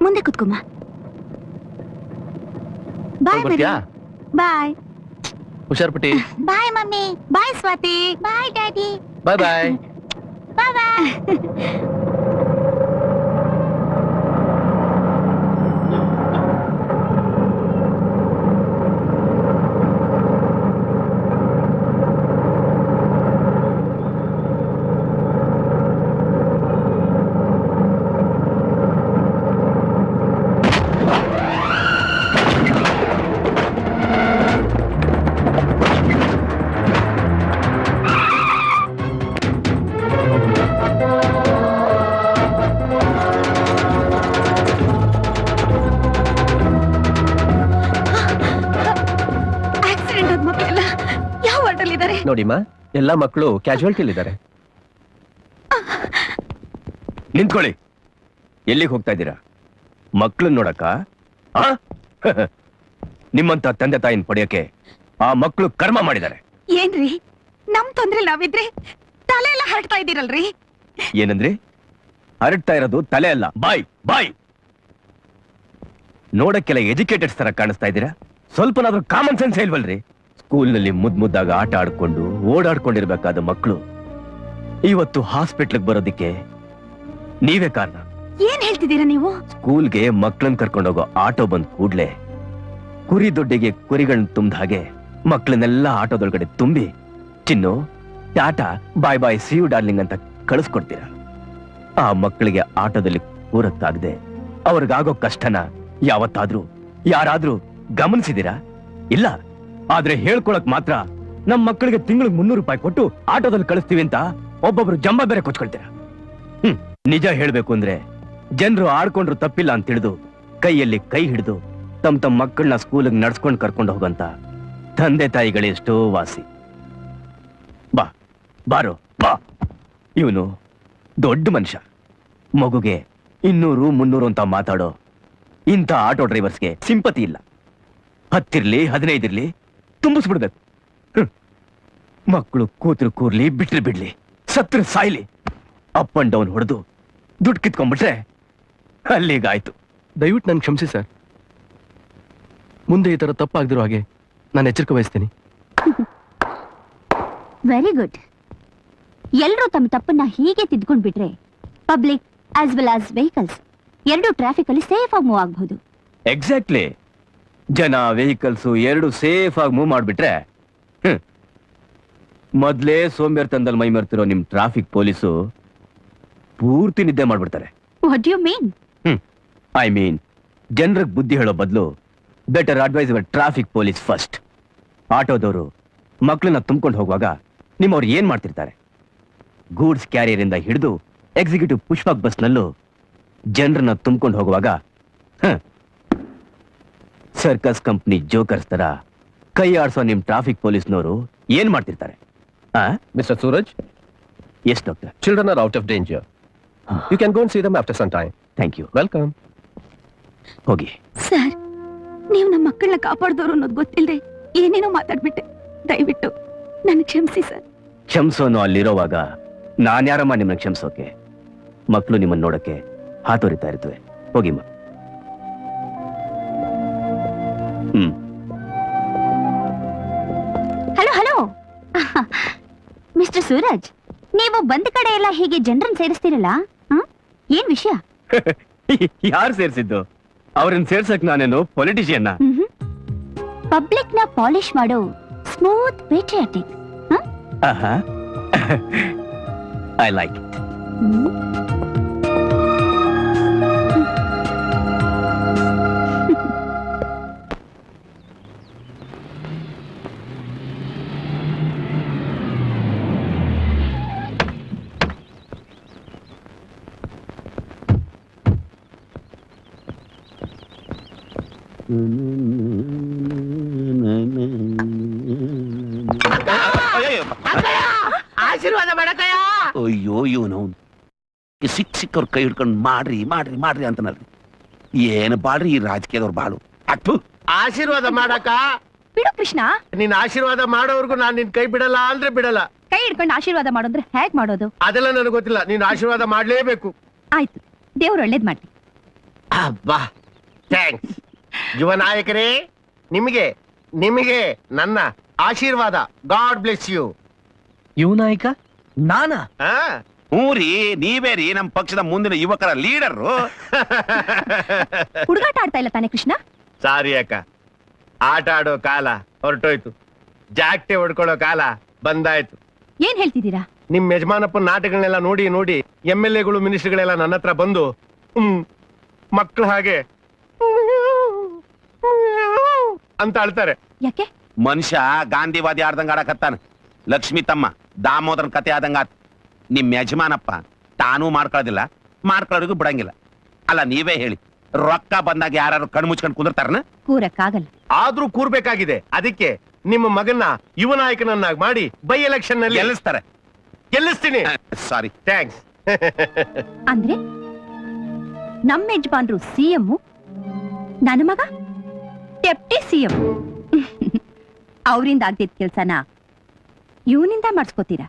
ಮುಂದೆ ಕುತ್ಕೊಮ್ಮ. ಬಾಯ್ ಬಾಯ್. ಹುಷಾರ್ ಪುಟ್ಟಿ. Bye mummy. Bye Swathi. Bye daddy. Bye bye. Bye bye. ನೋಡಿಮ್ಮ, ಎಲ್ಲಾ ಮಕ್ಕಳು ಕ್ಯಾಶುಯಾಲಿಟಿಲಿದ್ದಾರೆ. ನಿಂತ್ಕೊಳ್ಳಿ. ಎಲ್ಲಿಗೆ ಹೋಗ್ತಾ ಇದ್ದೀರಾ? ಮಕ್ಕಳನ್ನ ನೋಡಕ್ಕ? ನಿಮ್ಮಂತ ತಂದೆ ತಾಯಿನ ಪಡೆಯಕ್ಕೆ ಆ ಮಕ್ಕಳು ಕರ್ಮ ಮಾಡಿದ್ದಾರೆ. ಏನ್ರಿ ನಮ್ ತೊಂದ್ರೆ ನಾವಿದ್ರೆ ತಲೆ ಎಲ್ಲ ಹರಡ್ತಾ ಇದ್ದೀರಲ್ರಿ? ಏನಂದ್ರಿ? ಹರಡ್ತಾ ಇರೋದು ತಲೆ ಅಲ್ಲ, ಬಾಯ್ ಬಾಯ್. ನೋಡಕ್ಕೆಲ್ಲ ಎಜುಕೇಟೆಡ್ಸ್ ತರ ಕಾಣಿಸ್ತಾ ಇದ್ದೀರಾ. ಸ್ವಲ್ಪನಾದ್ರೂ ಕಾಮನ್ ಸೆನ್ಸ್ ಇಲ್ವಲ್ರಿ? ಸ್ಕೂಲ್ನಲ್ಲಿ ಮುದ್ದಾಗ ಆಟ ಆಡ್ಕೊಂಡು ಓಡಾಡ್ಕೊಂಡಿರ್ಬೇಕಾದ ಮಕ್ಕಳು ಇವತ್ತು ಹಾಸ್ಪಿಟ್ಲಿಗೆ ಬರೋದಿಕ್ಕೆ ನೀವೇ ಕಾರಣ. ಏನ್ ಹೇಳ್ತಿದ್ದೀರಾ ನೀವು? ಸ್ಕೂಲ್ಗೆ ಮಕ್ಕಳನ್ನ ಕರ್ಕೊಂಡೋಗೋ ಆಟೋ ಬಂದ್ ಕೂಡ್ಲೆ ಕುರಿ ದೊಡ್ಡಿಗೆ ಕುರಿಗಳನ್ನ ತುಂಬ್ದ ಹಾಗೆ ಮಕ್ಕಳನ್ನೆಲ್ಲ ಆಟೋದೊಳಗಡೆ ತುಂಬಿ ಚಿನ್ನು ಟಾಟಾ ಬಾಯ್ ಬಾಯ್ ಸಿ ಯು ಡಾರ್ಲಿಂಗ್ ಅಂತ ಕಳಿಸ್ಕೊಡ್ತೀರ. ಆ ಮಕ್ಕಳಿಗೆ ಆಟೋದಲ್ಲಿ ಕೂರಕ್ಕಾಗದೆ ಅವ್ರಿಗಾಗೋ ಕಷ್ಟನ ಯಾವತ್ತಾದ್ರೂ ಯಾರಾದ್ರೂ ಗಮನಿಸಿದೀರಾ? ಇಲ್ಲ. ಆದ್ರೆ ಹೇಳ್ಕೊಳಕ್ ಮಾತ್ರ ನಮ್ ಮಕ್ಕಳಿಗೆ ತಿಂಗಳಿಗೆ 300 ರೂಪಾಯಿ ಕೊಟ್ಟು ಆಟೋದಲ್ಲಿ ಕಳಿಸ್ತೀವಿ ಅಂತ ಒಬ್ಬೊಬ್ರು ಜಂಬ ಬೇರೆ ಕೊಚ್ಕೊಳ್ತೀರ. ನಿಜ ಹೇಳ್ಬೇಕು ಅಂದ್ರೆ ಜನರು ಆಡ್ಕೊಂಡ್ರು ತಪ್ಪಿಲ್ಲ ಅಂತ ತಿಳಿದು ಕೈಯಲ್ಲಿ ಕೈ ಹಿಡಿದು ತಮ್ಮ ಮಕ್ಕಳನ್ನ ಸ್ಕೂಲಿಗೆ ನಡ್ಸ್ಕೊಂಡು ಕರ್ಕೊಂಡು ಹೋಗಂತ ತಂದೆ ತಾಯಿಗಳೆಷ್ಟೋ ವಾಸಿ. ಬಾ ಬಾರೋ ಬಾ. ಇವನು ದೊಡ್ಡ ಮನುಷ್ಯ. ಮಗುಗೆ 200 300 ಅಂತ ಮಾತಾಡೋ ಇಂಥ ಆಟೋ ಡ್ರೈವರ್ಸ್ಗೆ ಸಿಂಪತಿ ಇಲ್ಲ. 10 ಇರ್ಲಿ 15 ಇರ್ಲಿ ತುಂಬಿಸ್ಬಿಡ್ಬೇಕು. ಮಕ್ಕಳು ಕೂತ್ರು ಕೂರ್ಲಿ ಬಿಟ್ರೆ ಬಿಡ್ಲಿ ಸತ್ರ ಸಾಯ್ಲಿ ಅಪ್ ಅಂಡ್ ಡೌನ್ ಹೊಡೆದು ದುಡ್ಡು ಕಿತ್ಕೊಂಡ್ಬಿಟ್ರೆ ಅಲ್ಲಿಗಾಯ್ತು. ದಯವಿಟ್ಟು ನನ್ ಕ್ಷಮಿಸಿ ಸರ್. ಮುಂದೆ ಈ ತರ ತಪ್ಪಾಗ್ದಿರೋ ಹಾಗೆ ನಾನು ಎಚ್ಚರಿಕೆ ವಹಿಸ್ತೀನಿ. Very good. ಎಲ್ಲರೂ ತಮ್ಮ ತಪ್ಪನ್ನ ಹೀಗೆ ತಿದ್ಕೊಂಡ್ ಬಿಟ್ರೆ public as well as vehicles ಎರಡು ಟ್ರಾಫಿಕ್ ಅಲ್ಲಿ ಸೇಫ್ ಆಗಿ ಮೂವ್ ಆಗಬಹುದು. ಎಕ್ಸಾಕ್ಟ್ಲಿ. ಜನ ವೆಹಿಕಲ್ಸ್ ಎರಡು ಸೇಫ್ ಆಗಿ ಮೂವ್ ಮಾಡ್ಬಿಟ್ರೆ ಮೊದ್ಲೇ ಸೋಂಬೇರ್ತನದಲ್ಲಿ ಮೈ ಮರ್ತಿರೋ ನಿಮ್ ಟ್ರಾಫಿಕ್ ಪೊಲೀಸು ಪೂರ್ತಿ ನಿದ್ದೆ ಮಾಡ್ಬಿಡ್ತಾರೆ. What do you mean? I mean ಜನರಿಗೆ ಬುದ್ಧಿ ಹೇಳೋ ಬದಲು better advise your traffic police first. ಆಟೋದವರು ಮಕ್ಕಳನ್ನ ತುಂಬ್ಕೊಂಡು ಹೋಗುವಾಗ ನಿಮ್ಮವ್ರು ಏನ್ ಮಾಡ್ತಿರ್ತಾರೆ? ಗೂಡ್ಸ್ ಕ್ಯಾರಿಯರ್ ಇಂದ ಹಿಡಿದು ಎಕ್ಸಿಕ್ಯೂಟಿವ್ ಪುಷ್ಪಕ್ ಬಸ್ನಲ್ಲೂ ಜನರನ್ನ ತುಂಬ್ಕೊಂಡು ಹೋಗುವಾಗ ಸರ್ಕಸ್ ಕಂಪ್ನಿ ಜೋಕರ್ಸ್ ತರ ಕೈ ಆಡ್ಸೋ ನಿಮ್ ಟ್ರಾಫಿಕ್ ಪೊಲೀಸ್ನವರು ಏನ್ ಮಾಡ್ತಿರ್ತಾರೆ? Mister Suraj, yes doctor. Children are out of danger. You can go and see them after some time. Thank you. Welcome. ಹೋಗಿ. ಸರ್, ನೀವು ನಮ್ಮ ಮಕ್ಕಳನ್ನ ಕಾಪಾಡಿದವರು ಅನ್ನೋದು ಗೊತ್ತಿಲ್ಲದೆ ಏನೇನೋ ಮಾತಾಡ್ಬಿಟ್ಟೆ. ದಯವಿಟ್ಟು ನನ್ನ ಕ್ಷಮಿಸಿ ಸರ್. ಕ್ಷಮಿಸೋನು ಅಲ್ಲಿರೋವಾಗ ನಾನ್ಯಾರಮ್ಮ ನಿಮ್ಮನ್ನ ಕ್ಷಮಿಸೋಕೆ? ಮಕ್ಕಳು ನಿಮ್ಮನ್ನ ನೋಡಕ್ಕೆ ಹಾತೊರಿತಾ ಇರ್ತವೆ. ಹೋಗಿಮ್ಮ. ಹಲೋ ಹಲೋ ಮಿಸ್ಟರ್ ಸೂರಜ್, ನೀವು ಬಂದ ಕಡೆ ಎಲ್ಲ ಹೀಗೆ ಜನರನ್ನ ಸೇರಿಸ್ತೀರಲ್ಲ, ಏನ್ ವಿಷಯ? ಯಾರು ಸೇರಿಸಿದ್ದು? ಅವ್ರನ್ನ ಸೇರ್ಸಕ್ ನಾನೇನು ಪೊಲಿಟಿಷಿಯನ್ನ? ಪಬ್ಲಿಕ್ ನ ಪಾಲಿಶ್ ಮಾಡೋ smooth patriotic. I like it. ಆಶೀರ್ವಾದ ಮಾಡಕಯ್ಯ. ಅಯ್ಯೋ, ಇವನು ಸಿಕ್ಕವ್ರ ಕೈ ಹಿಡ್ಕೊಂಡು ಮಾಡ್ರಿ ಮಾಡ್ರಿ ಮಾಡ್ರಿ ಅಂತನಲ್ರಿ. ಏನು ಬಾಳ್ರಿ ಈ ರಾಜಕೀಯದವ್ರು ಬಾಳು. ಅತ್ತು ಆಶೀರ್ವಾದ ಮಾಡಕ್ಕ. ಬಿಡು ಕೃಷ್ಣ. ನೀನ್ ಆಶೀರ್ವಾದ ಮಾಡೋವರ್ಗು ನಾನ್ ನಿನ್ ಕೈ ಬಿಡಲ್ಲ ಅಂದ್ರೆ ಬಿಡಲ್ಲ. ಕೈ ಹಿಡ್ಕೊಂಡು ಆಶೀರ್ವಾದ ಮಾಡೋದ್ರೆ ಹೇಗ್ ಮಾಡೋದು? ಅದೆಲ್ಲ ನನಗೆ ಗೊತ್ತಿಲ್ಲ. ನೀನ್ ಆಶೀರ್ವಾದ ಮಾಡ್ಲೇಬೇಕು. ಆಯ್ತು, ದೇವ್ರು ಒಳ್ಳೇದ್ ಮಾಡ್ಲಿ. ಅಬ್ಬಾ, ಥ್ಯಾಂಕ್ಸ್. ಯುವ ನಾಯಕರೇ, ನಿಮಗೆ ನಿಮಗೆ ನನ್ನ ಆಶೀರ್ವಾದ. God bless you. ಯುವ ನಾಯಕ ನಾನಾ? ಊರಿ ನೀವೇ ರೀ ನಮ್ಮ ಪಕ್ಷದ ಮುಂದಿನ ಯುವಕರ ಲೀಡರು. ಹುಡುಗಾಟ ಆಡ್ತಾ ಇಲ್ಲ ತಾನೆ ಕೃಷ್ಣ? ಸಾರಿ ಅಕ್ಕ, ಆಟ ಆಡೋ ಕಾಲ ಹೊರಟೋಯ್ತು. ಜಾಕ್ಟೆ ಹೊಡ್ಕೊಳ್ಳೋ ಕಾಲ ಬಂದಾಯ್ತು. ಏನ್ ಹೇಳ್ತಿದ್ದೀರಾ? ನಿಮ್ ಯಜಮಾನಪ್ಪನ ನಾಟಕಗಳನ್ನೆಲ್ಲ ನೋಡಿ ನೋಡಿ MLAಗಳು ಮಿನಿಸ್ಟರ್ಗಳೆಲ್ಲ ನನ್ನ ಹತ್ರ ಬಂದು ಮಕ್ಳು ಹಾಗೆ ಅಂತ ಅಳ್ತಾರೆ. ಯಾಕೆ? ಮನುಷ್ಯ ಗಾಂಧಿವಾದಿ ಆಡ್ದಂಗ ಆಡಕತ್ತಾನ. ಲಕ್ಷ್ಮಿ ತಮ್ಮ ದಾಮೋದರನ್ ಕತೆ ಆದಂಗ ಆತ್. ನಿಮ್ ಯಜಮಾನಪ್ಪ ತಾನೂ ಮಾಡ್ಕೊಳ್ಳೋದಿಲ್ಲ, ಮಾಡ್ಕೊಳ್ಳೋರಿಗೂ ಬಿಡಂಗಿಲ್ಲ. ಅಲ್ಲ ನೀವೇ ಹೇಳಿ, ರೊಕ್ಕ ಬಂದಾಗ ಯಾರು ಕಣ್ಣು ಮುಚ್ಕೊಂಡು ಕುಂದಿರ್ತಾರನ? ಕೂರಕ್ಕಾಗಲ್ಲ. ಆದ್ರೂ ಕೂರ್ಬೇಕಾಗಿದೆ. ಅದಕ್ಕೆ ನಿಮ್ಮ ಮಗನ್ನ ಯುವ ನಾಯಕನನ್ನಾಗಿ ಮಾಡಿ ಬೈ ಎಲೆಕ್ಷನ್ ನಲ್ಲಿ ಗೆಲ್ಲಿಸ್ತಾರೆ. ಗೆಲ್ಲಿಸ್ತೀನಿ. ಸಾರಿ. ಥ್ಯಾಂಕ್ಸ್. ಅಂದ್ರೆ ನಮ್ಮ ಯಜಮಾನ್ರು ಸಿಎಂ, ನನ್ನ ಮಗ ಡೆಪ್ಟಿ ಸಿಎಂ. ಅವರಿಂದ ಆಗ್ದಿದ್ ಕೆಲ್ಸನ ಇವನಿಂದ ಮಾಡಿಸ್ಕೋತೀರಾ?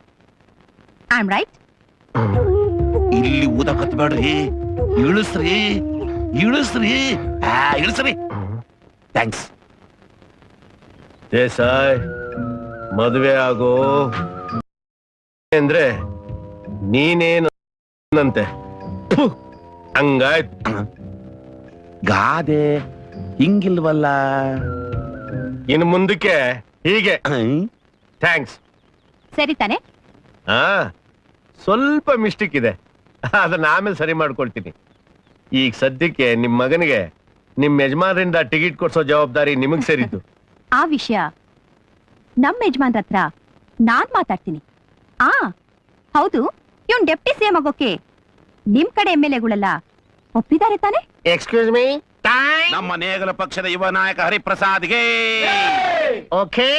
I am right? ಇಲ್ಲಿ ಊದ ಕತ್ಬೇಡ್ರಿ, ಇಳಿಸ್ರಿ ಇಳಿಸ್ರಿ ಇಳಿಸ್ರಿ. ಥ್ಯಾಂಕ್ಸ್. ದೇಸಾಯ್, ಮದುವೆ ಆಗೋ ಅಂದ್ರೆ ನೀನೇನಂತೆ ಹಂಗಾಯ್ತು. ಗಾದೆ ಹಿಂಗಿಲ್ವಲ್ಲ. ಇನ್ನು ಮುಂದಕ್ಕೆ ಹೀಗೆ. ಥ್ಯಾಂಕ್ಸ್. ಸರಿ ತಾನೆ? ಹಾ, ಸ್ವಲ್ಪ ಮಿಸ್ಟೇಕ್ ಇದೆ, ಅದನ್ನ ಆಮೇಲೆ ಸರಿ ಮಾಡ್ಕೊಳ್ತೀನಿ. ಈಗ ಸದ್ಯಕ್ಕೆ ನಿಮ್ ಮಗನಿಗೆ ನಿಮ್ ಯಜಮಾನರಿಂದ ಟಿಕೆಟ್ ಕೊಡ್ಸೋ ಜವಾಬ್ದಾರಿ ನಿಮಗ್ ಸೇರಿದ್ದು. ಆ ವಿಷಯ ನಮ್ಮ ಯಜಮಾನ್ರ ಹತ್ರ ನಾನ್ ಮಾತಾಡ್ತೀನಿ. ಹೌದು, ಇವನ್ ಡೆಪ್ಟಿ ಸಿಎಂ ಆಗೋಕೆ ನಿಮ್ ಕಡೆ MLAಗಳೆಲ್ಲ ಒಪ್ಪಿದ್ದಾರೆ ತಾನೆ? Excuse me. ನಮ್ಮ ನೇಗಲ ಪಕ್ಷದ ಯುವ ನಾಯಕ ಹರಿಪ್ರಸಾದ್ಗೆ. ಓಕೆ.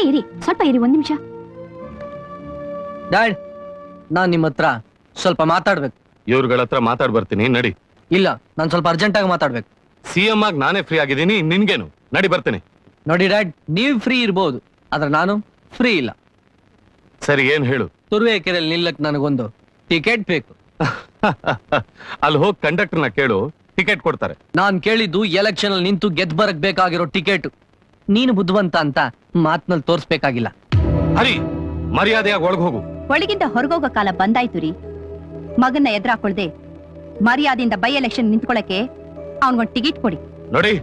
ಇರಿ, ಸ್ವಲ್ಪ ಇರಿ, ಒಂದ್ ನಿಮಿಷ. ಡ್ಯಾಡ್, ನಾನ್ ನಿಮ್ಮ ಹತ್ರ ಸ್ವಲ್ಪ ಮಾತಾಡ್ಬೇಕು. ಇವ್ರಗಳ ಹತ್ರ ಮಾತಾಡ್ ಬರ್ತೀನಿ, ನಡಿ. ಇಲ್ಲ, ನಾನ್ ಸ್ವಲ್ಪ ಅರ್ಜೆಂಟ್ ಆಗಿ ಮಾತಾಡ್ಬೇಕು. CM ಆಗಿ ನಾನೇ ಫ್ರೀ ಆಗಿದ್ದೀನಿ, ನಿನ್ಗೇನು? ನಡಿ ಬರ್ತೀನಿ. ನೋಡಿ ಡ್ಯಾಡ್, ನೀವ್ ಫ್ರೀ ಇರ್ಬೋದು, ಆದ್ರೆ ನಾನು ಫ್ರೀ ಇಲ್ಲ. ಸರಿ, ಏನ್ ಹೇಳು? ತುರುವೇಕೆರೆಯಲ್ಲಿ ನಿಲ್ಲಕ್ ನನಗೊಂದು ಟಿಕೆಟ್ ಬೇಕು. ಅಲ್ಲಿ ಹೋಗಿ ಕಂಡಕ್ಟರ್ನ ಕೇಳು, ಟಿಕೆಟ್ ಕೊಡ್ತಾರೆ. ನಾನ್ ಕೇಳಿದ್ದು ಎಲೆಕ್ಷನ್ ಅಲ್ಲಿ ನಿಂತು ಗೆದ್ ಬರಕ್ ಬೇಕಾಗಿರೋ ಟಿಕೆಟ್. ನೀನು ಬುದ್ಧಿವಂತ ಅಂತ ಮಾತ್ನಲ್ಲಿ ತೋರ್ಸ್ಬೇಕಾಗಿಲ್ಲ. ಹರಿ, ಮರ್ಯಾದೆಯಾಗಿ ಒಳಗ್ ಹೋಗು. ಒಳಗಿಂದ ಹೊರಗೋಗೋ ಕಾಲ ಬಂದಾಯ್ತು ರೀ. ಮಗನ್ನ ಎದುರಾಕೊಳ್ದೆ ಮರ್ಯಾದೆಯಿಂದ ಬೈ ಎಲೆಕ್ಷನ್ ನಿಂತ್ಕೊಳಕ್ಕೆ ಅವನ್ಗೊಂದು ಟಿಕೆಟ್ ಕೊಡಿ. ನೋಡಿ,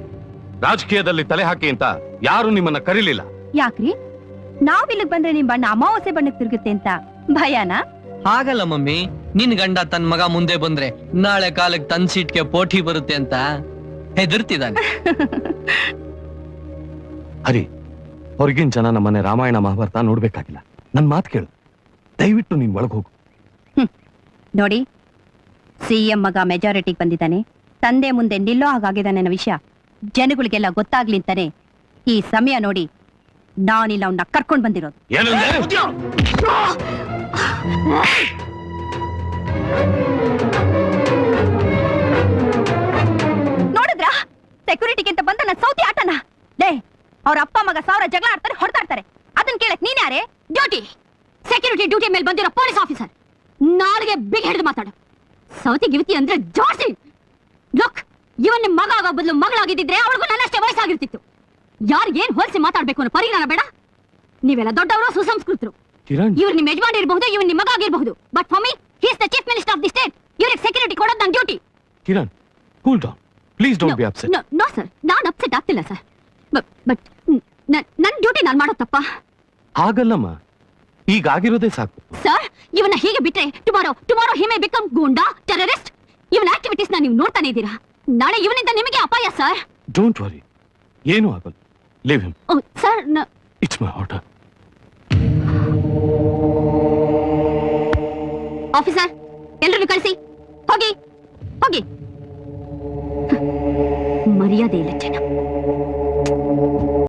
ರಾಜಕೀಯದಲ್ಲಿ ತಲೆ ಹಾಕಿ ಅಂತ ಯಾರು ನಿಮ್ಮನ್ನ ಕರೀಲಿಲ್ಲ. ಯಾಕ್ರಿ? ನಾವ್ ಇಲ್ಲಿಗ್ ಬಂದ್ರೆ ನಿಮ್ ಬಣ್ಣ ಅಮಾವಾಸ್ಯೆ ಬಣ್ಣಕ್ಕೆ ತಿರುಗುತ್ತೆ ಅಂತ ಭಯನಾ? ಹಾಗಲ್ಲ ಮಮ್ಮಿ, ನಿನ್ ಗಂಡ ತನ್ ಮಗ ಮುಂದೆ ಬಂದ್ರೆ ನಾಳೆ ಕಾಲಕ್ಕೆ ತನ್ ಸೀಟ್ಗೆ ಪೋಟಿ ಬರುತ್ತೆ ಅಂತ ಹೆದರ್ತಿದ್ದಾನೆ. ಹರಿ, ಹೊರಗಿನ ಜನ ನಮ್ಮನೆ ರಾಮಾಯಣ ಮಹಾಭಾರತ ನೋಡ್ಬೇಕಾಗಿಲ್ಲ. ನನ್ ಮಾತು ಕೇಳು, ದಯವಿಟ್ಟು ನೀನ್ ಒಳಗ್ ಹೋಗು. ನೋಡಿ, ಸಿಎಂ ಮಗ ಮೆಜಾರಿಟಿಗೆ ಬಂದಿದ್ದಾನೆ, ತಂದೆ ಮುಂದೆ ನಿಲ್ಲೋ ಹಾಗಾಗಿದ್ದಾನೆ ಅನ್ನೋ ವಿಷಯ ಜನಗಳಿಗೆಲ್ಲ ಗೊತ್ತಾಗ್ಲಿ ಅಂತಾನೆ ಈ ಸಮಯ ನೋಡಿ ನಾನಿಲ್ಲ ಅವನ್ನ ಕರ್ಕೊಂಡ್ ಬಂದಿರೋದು. ನೋಡಿದ್ರ ಸೆಕ್ಯೂರಿಟಿಗೆ ಅಂತ ಬಂದ ನನ್ನ ಸೌತಿ ಆಟನ. ಲೇ, ಅವ್ರ ಅಪ್ಪ ಮಗ 1000 ಜಗಳ ಆಡ್ತಾರೆ, ಹೊಡೆದಾಡ್ತಾರೆ. ಅದನ್ನ ಕೇಳಕ್ ನೀನ್ಯಾರೇ? ಡ್ಯೂಟಿ, ಸೆಕ್ಯೂರಿಟಿ ಡ್ಯೂಟಿ ಮೇಲೆ ಬಂದಿರೋ ಪೊಲೀಸ್ ಆಫೀಸರ್. ನಾಳೆಗೆ ಬಿಗ್ ಹಿಡಿದು ಮಾತಾಡು. ಸೌತಿ ಗಿವತಿ ಅಂದ್ರೆ ಜಾಸ್ತಿ. ಲುಕ್, ಇವನ್ ನಿಮ್ ಮಗ ಆಗೋ ಬದಲು ಮಗಳಾಗಿದ್ದಿದ್ರೆ ಅವಳಿಗೂ ನನ್ನಷ್ಟೇ ವಯಸ್ಸಾಗಿರ್ತಿತ್ತು. ಯಾರಿಗೇನ್ ಹೋಲಿಸಿ ಮಾತಾಡ್ಬೇಕು ಅನ್ನೋ ಪರಿಜ್ಞಾನ ಬೇಡ? ನೀವೆಲ್ಲ ದೊಡ್ಡವರು, ಸುಸಂಸ್ಕೃತರು. ಇವ್ರು ನಿಮ್ ಯಜಮಾನ್ ಇರಬಹುದು, ಇವನ್ ನಿಮ್ ಮಗ ಆಗಿರಬಹುದು. But for me, he is the chief minister of the state. ಇವ್ರಿಗೆ ಸೆಕ್ಯೂರಿಟಿ ಕೊಡೋದು ನನ್ನ duty. Kiran, cool down please, don't be upset. No sir, ನಾನು ಅಪ್ಸೆಟ್ ಆಗ್ತಿಲ್ಲ ಸರ್. ಬಟ್ ನನ್ನ ಡ್ಯೂಟಿ ನಾನು ಮಾಡೋ ತಪ್ಪ? ಹಾಗಲ್ಲಮ್ಮ, ಈಗಾಗಿರೋದೇ ಸಾಕು. ಸರ್, ಇವನ್ನ ಹೀಗೆ ಬಿಟ್ರೆ ಟುಮಾರೋ ಹಿ ಮೇ ಬಿಕಮ್ ಗೂಂಡಾ ಟೆರರಿಸ್ಟ್. ಇವನ ಆಕ್ಟಿವಿಟೀಸ್ ನೀವು ನೋಡ್ತಾನೆ ಇದ್ದೀರಾ. ನಾಳೆ ಇವನಿಂದ ನಿಮಗೆ ಅಪಾಯ ಸರ್. ಡೋಂಟ್ ವರಿ, ಏನೂ ಆಗಲ್ಲ. Leave him. Sir it's my order. Officer, ಎಲ್ಲರೂ ಕಳಿಸಿ. ಹೋಗಿ ಹೋಗಿ. ಮರ್ಯಾದೆ ಇಲ್ಲ ಜನ.